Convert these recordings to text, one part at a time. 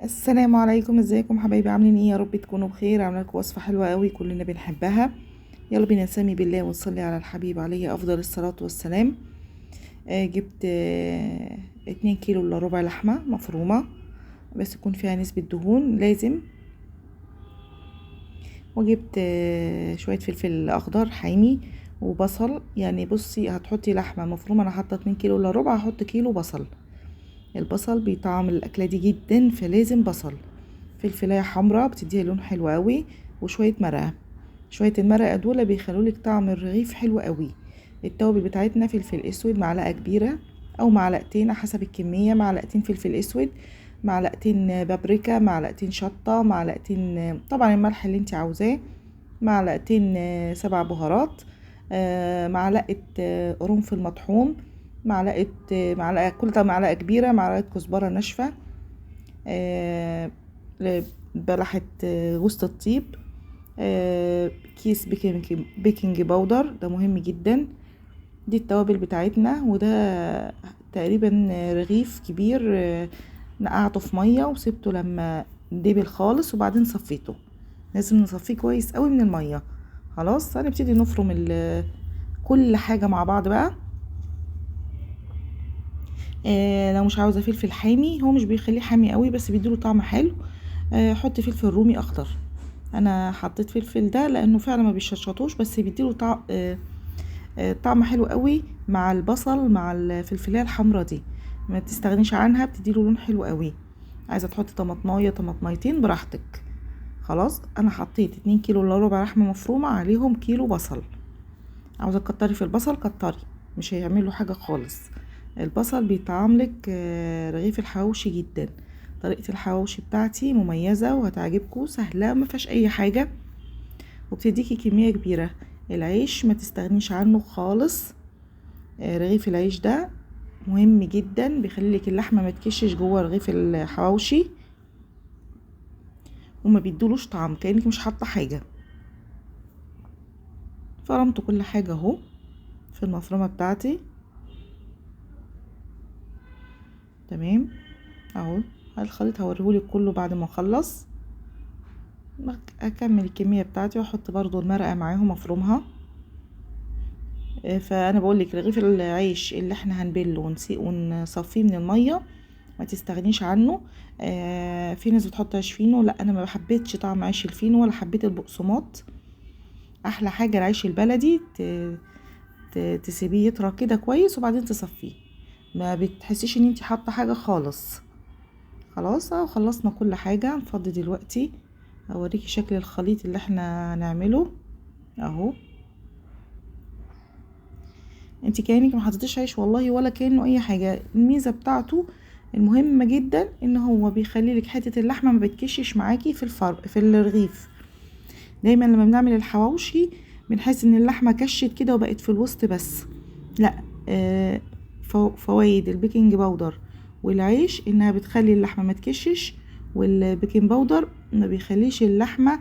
السلام عليكم، ازيكم حبايبي؟ عاملين ايه؟ يا رب تكونوا بخير. عامله لكم وصفه حلوه قوي كلنا بنحبها. يلا بينا نسمي بالله ونصلي على الحبيب عليه افضل الصلاه والسلام. جبت 2 كيلو الا ربع لحمه مفرومه، بس يكون فيها نسبه دهون لازم. وجبت شويه فلفل اخضر حامي وبصل. يعني بصي، هتحطي لحمه مفرومه، انا حاطه 2 كيلو الا ربع، هحط كيلو بصل. البصل بيطعم الاكله دي جدا، فلازم بصل. فلفلايه حمراء بتديها لون حلو قوي، وشويه مرقه. شويه المرقه دول بيخلولك طعم الرغيف حلو قوي. التوابل بتاعتنا: فلفل اسود معلقه كبيره او معلقتين حسب الكميه، معلقتين فلفل اسود، معلقتين بابريكا، معلقتين شطه، معلقتين طبعا الملح اللي انت عاوزاه، معلقتين 7 بهارات، معلقه قرنفل مطحون، معلقه كل ده معلقه كبيره، معلقه كزبره ناشفه، آه، بلحة جوز الطيب، كيس بيكنج باودر، ده مهم جدا. دي التوابل بتاعتنا. وده تقريبا رغيف كبير، نقعته في مية وسبته لما دبل خالص، وبعدين صفيته. لازم نصفيه كويس قوي من المية. خلاص هنبتدي نفرم كل حاجة مع بعض بقى. لو مش عاوزة فلفل حامي، هو مش بيخليه حامي قوي بس بيديله طعم حلو، حط فلفل رومي اخضر. انا حطيت فلفل ده لانه فعلا ما بيشطشطوش، بس بيديله طعم حلو قوي مع البصل مع الفلفليه الحمراء دي. ما تستغنيش عنها، بتديله لون حلو قوي. عايزه تحطي طماطمايه طماطميتين براحتك. خلاص انا حطيت 2 كيلو الا ربع لحمه مفرومه، عليهم كيلو بصل. عاوزه تكتري في البصل كتري، مش هيعمل له حاجه خالص. البصل بيطعملك رغيف الحواوشي جدا. طريقه الحواوشي بتاعتي مميزه وهتعجبكم، سهله ما فيهاش اي حاجه، وبتديكي كميه كبيره. العيش ما تستغنيش عنه خالص. رغيف العيش ده مهم جدا، بيخليلك اللحمه ما تكشش جوه رغيف الحواوشي، وما بيدولوش طعم، كأنك مش حاطه حاجه. فرمت كل حاجه اهو في المفرمه بتاعتي. تمام اهو. الخليط هوريهولك كله بعد ما اخلص. اكمل الكميه بتاعتي واحط برضو المرقه معاهم افرمها. فانا بقول لك رغيف العيش اللي احنا هنبله ونصفيه من الميه ما تستغنيش عنه. في ناس بتحط عيش فينو، لا انا ما حبيتش طعم عيش الفينو ولا حبيت البقسماط. احلى حاجه العيش البلدي، تسيبيه يطرى كده كويس وبعدين تصفيه، ما بتحسيش ان انتي حاطه حاجه خالص. خلاص اهو خلصنا كل حاجه. نفضي دلوقتي اوريكي شكل الخليط اللي احنا هنعمله اهو. انتي كأنك ما حطيتيش عيش والله، ولا كأنه اي حاجه. الميزه بتاعته المهمه جدا ان هو بيخلي لك حته اللحمه ما بتكشش معاكي في الرغيف. دايما لما بنعمل الحواوشي بنحس ان اللحمه كشت كده وبقت في الوسط بس. لا، فوائد البيكنج باودر والعيش انها بتخلي اللحمه ما تكشش، والبيكنج باودر ما بيخليش اللحمه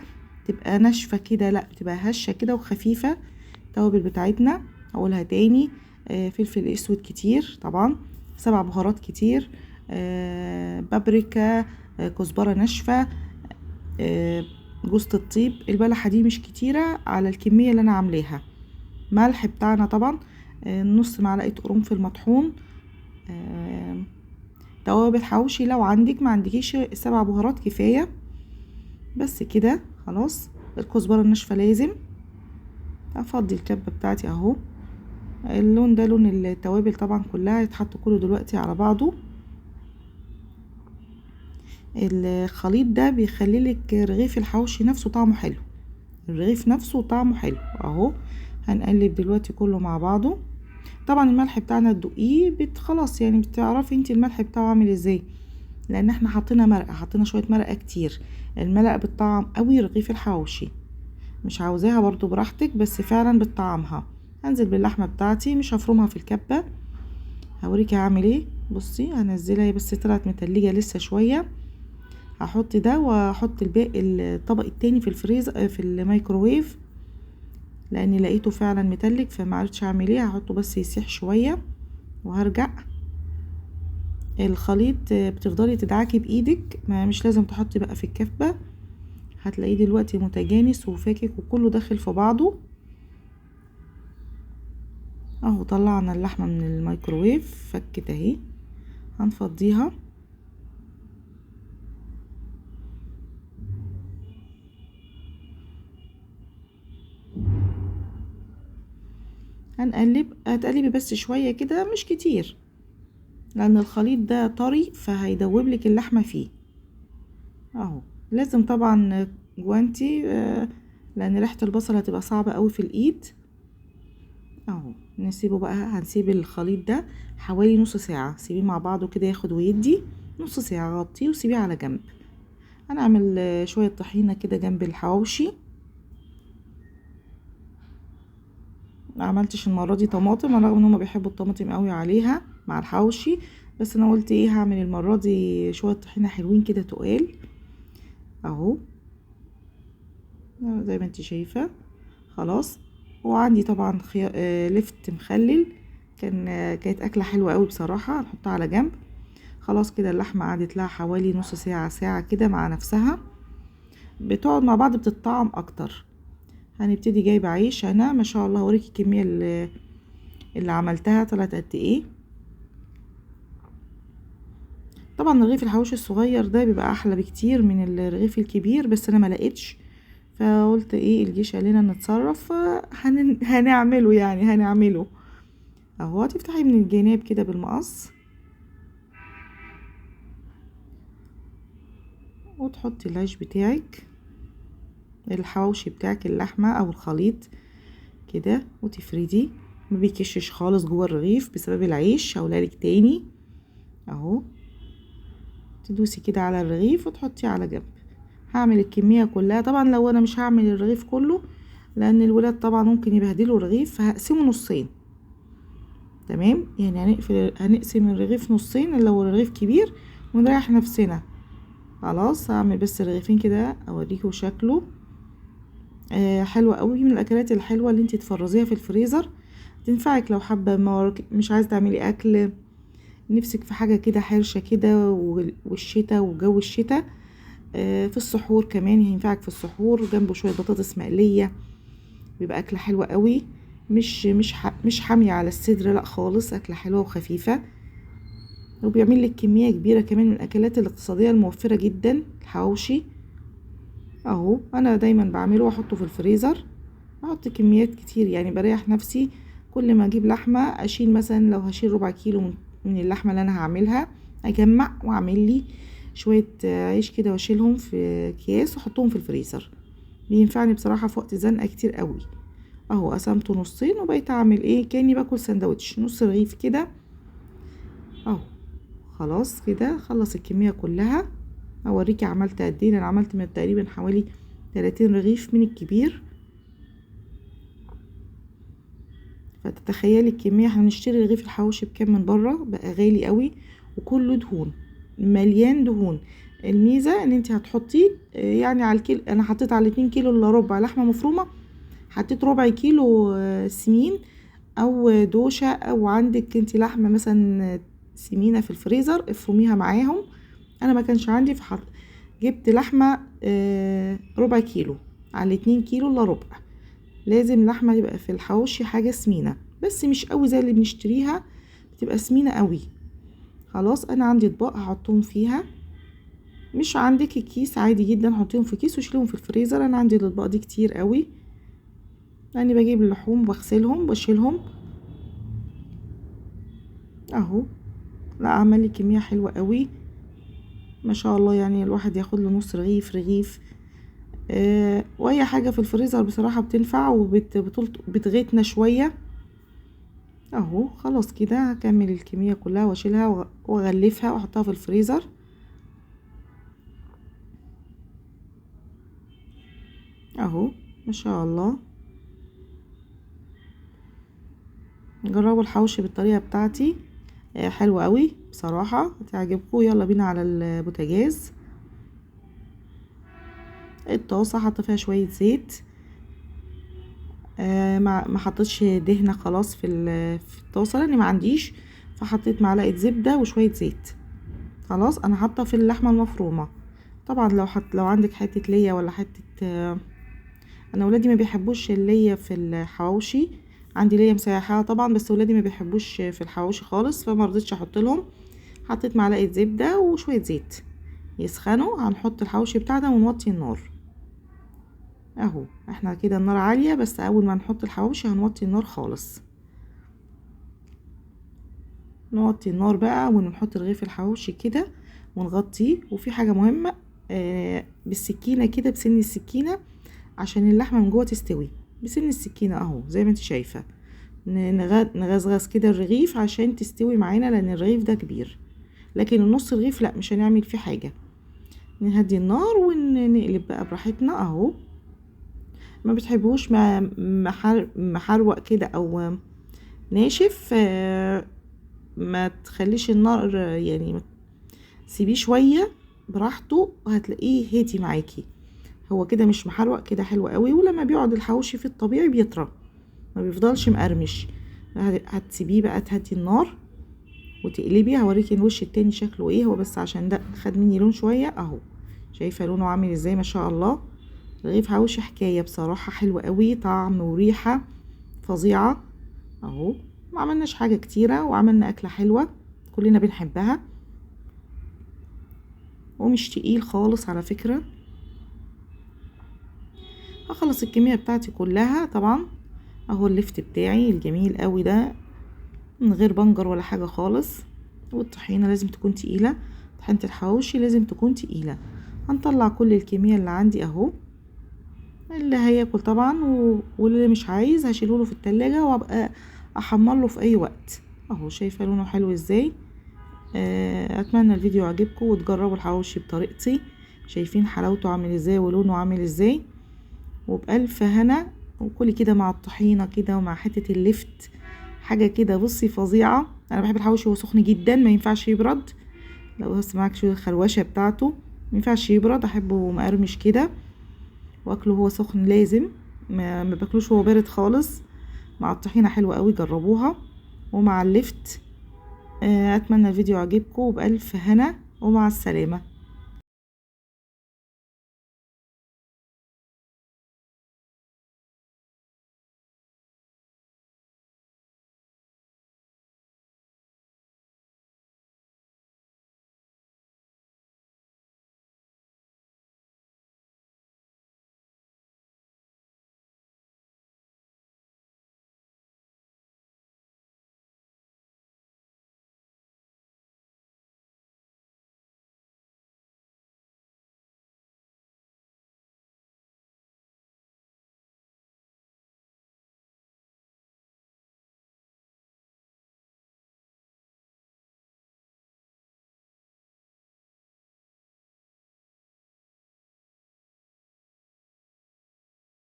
تبقى ناشفه كده، لا بتبقى هشه كده وخفيفه. التوابل بتاعتنا اقولها تاني: فلفل اسود كتير طبعا، 7 بهارات كتير، بابريكا، كزبره ناشفه، جوزة الطيب. البلحة دي مش كتيرة على الكمية اللي انا عاملاها. ملح بتاعنا طبعا، نص معلقة قرنفل مطحون. توابل حوشي لو عندك، ما عندكيش 7 بهارات كفاية. بس كده خلاص. الكزبرة الناشفة لازم. افضي الكبة بتاعتي اهو. اللون ده لون التوابل طبعا كلها، يتحط كله دلوقتي على بعضه. الخليط ده بيخلي لك رغيف الحوشي نفسه طعمه حلو، الرغيف نفسه طعمه حلو اهو. هنقلب دلوقتي كله مع بعضه. طبعا الملح بتاعنا تدوقيه خلاص، يعني بتعرفي انت الملح بتاعه عامل ازاي، لان احنا حطينا مرقه، حطينا شويه مرقه كتير. المرقه بتطعم قوي رغيف الحواوشي. مش عاوزاها برضو براحتك، بس فعلا بتطعمها. هنزل باللحمه بتاعتي، مش هفرمها في الكبه، هوريكي هعمل ايه. بصي هنزلها، هي بس طلعت متلجه لسه شويه. هحط ده واحط الباقي الطبق التاني في الفريزر في الميكروويف، لاني لقيته فعلا متلج فمعرفتش اعمل ايه. هحطه بس يسيح شويه وهرجع. الخليط بتفضلي تدعكي بايدك، ما مش لازم تحطي بقى في الكبة، هتلاقيه دلوقتي متجانس وفاكك وكله داخل في بعضه. اهو طلعنا اللحمة من الميكروويف، فكت اهي، هنفضيها. هتقلبي بس شوية كده مش كتير، لان الخليط ده طري فهيدوب لك اللحمة فيه. اهو لازم طبعا جوانتي لان ريحة البصل هتبقى صعبة قوي في الايد. اهو نسيبه بقى، هنسيب الخليط ده حوالي نص ساعة، سيبيه مع بعضه كده ياخد ويدي نص ساعة، غطيه وسيبيه على جنب. هنعمل شوية طحينة كده جنب الحواوشي. ما عملتش المرة دي طماطم رغم ان هما بيحبوا الطماطم قوي عليها مع الحواوشي، بس انا قلت ايه، هعمل المرة دي شوية طحينة حلوين كده تقال. اهو زي ما انت شايفة خلاص. وعندي طبعا لفت مخلل، كانت اكلة حلوة قوي بصراحة، هنحطها على جنب. خلاص كده اللحمة قعدت لها حوالي نص ساعة ساعة كده مع نفسها، بتقعد مع بعض بتطعم اكتر. هنبتدي جايبة عيش، انا ما شاء الله هوريكي الكمية اللي عملتها طلعت قد ايه. طبعا رغيف الحواوشي الصغير ده بيبقى احلى بكتير من الرغيف الكبير، بس انا ما لقيتش، فقلت ايه الجيش قال لنا نتصرف، هنعمله يعني هنعمله. اهو هتفتحي من الجناب كده بالمقص وتحطي العيش بتاعك، الحواوشي بتاعك، اللحمة او الخليط كده، وتفردي. ما بيكشش خالص جوه الرغيف بسبب العيش، هقولك تاني. اهو تدوسي كده على الرغيف وتحطيه على جنب. هعمل الكمية كلها، طبعا لو انا مش هعمل الرغيف كله لان الولاد طبعا ممكن يبهدلوا الرغيف، فهقسمه نصين. تمام، يعني هنقسم الرغيف نصين لو الرغيف كبير ونريح نفسنا. خلاص هعمل بس رغيفين كده اوريكم شكله. حلوة قوي، من الاكلات الحلوة اللي انتي تفرزيها في الفريزر، تنفعك لو حابة مش عايزة تعملي اكل، نفسك في حاجة كده حرشة كده، والشتا وجو الشتا. في السحور كمان ينفعك، في السحور جنبه شوية بطاطس مقلية، بيبقى أكلة حلوة قوي، مش حامية على الصدر لا خالص، أكلة حلوة وخفيفة، وبيعمل لك كمية كبيرة كمان من الأكلات الاقتصادية الموفرة جدا الحواوشي. اهو انا دايما بعمله واحطه في الفريزر، احط كميات كتير يعني بريح نفسي. كل ما اجيب لحمة اشيل، مثلا لو هشيل ربع كيلو من اللحمة اللي انا هعملها، اجمع واعمل لي شوية عيش كده واشيلهم في اكياس واحطهم في الفريزر، بينفعني بصراحة في وقت زنقة كتير قوي. اهو قسمته نصين وبقيت اعمل ايه كاني باكل سندوتش، نص رغيف كده. اهو خلاص كده خلص الكمية كلها. اوريكي عملت قد ايه، انا عملت من تقريبا حوالي 30 رغيف من الكبير، فتتخيلي الكمية. احنا بنشتري رغيف الحواوشي بكام من بره، بقى غالي قوي وكله دهون، مليان دهون. الميزة ان انت هتحطي يعني على الكيلو، انا حطيت على 2 كيلو الا ربع لحمة مفرومة، حطيت ربع كيلو سمين او دوشة، او عندك انت لحمة مثلا سمينة في الفريزر افرميها معاهم. انا ما كانش عندي جبت لحمة ربع كيلو على 2 كيلو الا ربع. لازم لحمة يبقى في الحواوشي حاجة سمينة، بس مش قوي زي اللي بنشتريها، بتبقى سمينة قوي. خلاص انا عندي اطباق هحطهم فيها، مش عندك الكيس عادي جدا حطيهم في كيس وشيلهم في الفريزر، انا عندي الاطباق دي كتير قوي، يعني بجيب اللحوم بغسلهم بشيلهم. اهو لا عمل لي كمية حلوة قوي ما شاء الله، يعني الواحد ياخد له نص رغيف رغيف. واي حاجة في الفريزر بصراحة بتنفع وبتغيتنا شوية. اهو خلاص كده هكمل الكمية كلها واشيلها واغلفها واحطها في الفريزر. اهو ما شاء الله. جربوا الحوشي بالطريقة بتاعتي، حلوة قوي بصراحة هتعجبكم. يلا بينا على البوتاجاز. الطاسة حط فيها شوية زيت، ما حطيتش دهنة خلاص في الطاسة لاني ما عنديش، فحطيت معلقة زبدة وشوية زيت. خلاص انا حاطه في اللحمه المفرومه. طبعا لو عندك حته ليا ولا حته انا ولادي ما بيحبوش الليا في الحواوشي. عندي ليا مسيحاها طبعا، بس ولادي ما بيحبوش في الحواوشي خالص، فما رضيتش احط لهم. حطيت معلقه زبده وشويه زيت يسخنوا. هنحط الحواوشي بتاعنا ونوطي النار اهو. احنا كده النار عاليه، بس اول ما نحط الحواوشي هنوطي النار خالص. نوطي النار بقى ونحط رغيف الحواوشي كده ونغطيه. وفي حاجه مهمه، بالسكينه كده، بسن السكينه، عشان اللحمه من جوه تستوي. بسن السكينه اهو زي ما انت شايفه، نغزغز كده الرغيف عشان تستوي معانا، لان الرغيف ده كبير. لكن النص رغيف لا، مش هنعمل فيه حاجه. نهدي النار ونقلب بقى براحتنا اهو. ما بتحبوش محروق كده او ناشف، ما تخليش النار يعني، سيبيه شويه براحته وهتلاقيه هادي معاكي. هو كده مش محروق كده، حلو قوي. ولما بيقعد الحواوشي في الطبيعي بيطرى، ما بيفضلش مقرمش. هتسيبيه بقى تهدي النار وتقلبي. هوريكي الوش التاني شكله ايه. هو بس عشان ده خد مني لون شويه اهو. شايفه لونه عامل ازاي؟ ما شاء الله. رغيف حواوشي حكايه بصراحه، حلو قوي، طعم وريحه فظيعه اهو. ما عملناش حاجه كتيره وعملنا اكله حلوه كلنا بنحبها، ومش تقيل خالص على فكره. هخلص الكميه بتاعتي كلها طبعا اهو. اللفت بتاعي الجميل قوي ده من غير بنجر ولا حاجه خالص. والطحينه لازم تكون تقيله، طحينه الحواوشي لازم تكون تقيله. هنطلع كل الكميه اللي عندي اهو. اللي هياكل طبعا واللي مش عايز هشيله له في التلاجة وابقى احمر له في اي وقت اهو. شايفه لونه حلو ازاي؟ اتمنى الفيديو عجبكم وتجربوا الحواوشي بطريقتي. شايفين حلاوته عامل ازاي ولونه عامل ازاي؟ وبألف هنا. وكلي كده مع الطحينه كده ومع حته اللفت، حاجه كده بصي فظيعه. انا بحب الحواوشي وهو سخن جدا، ما ينفعش يبرد. لو بس معاك شويه الخروشه بتاعته ما ينفعش يبرد، احبه مقرمش كده. واكله هو سخن لازم، ما باكلوش هو بارد خالص. مع الطحينه حلوه قوي، جربوها. ومع اللفت. اتمنى الفيديو عجبكم وبألف هنا ومع السلامه.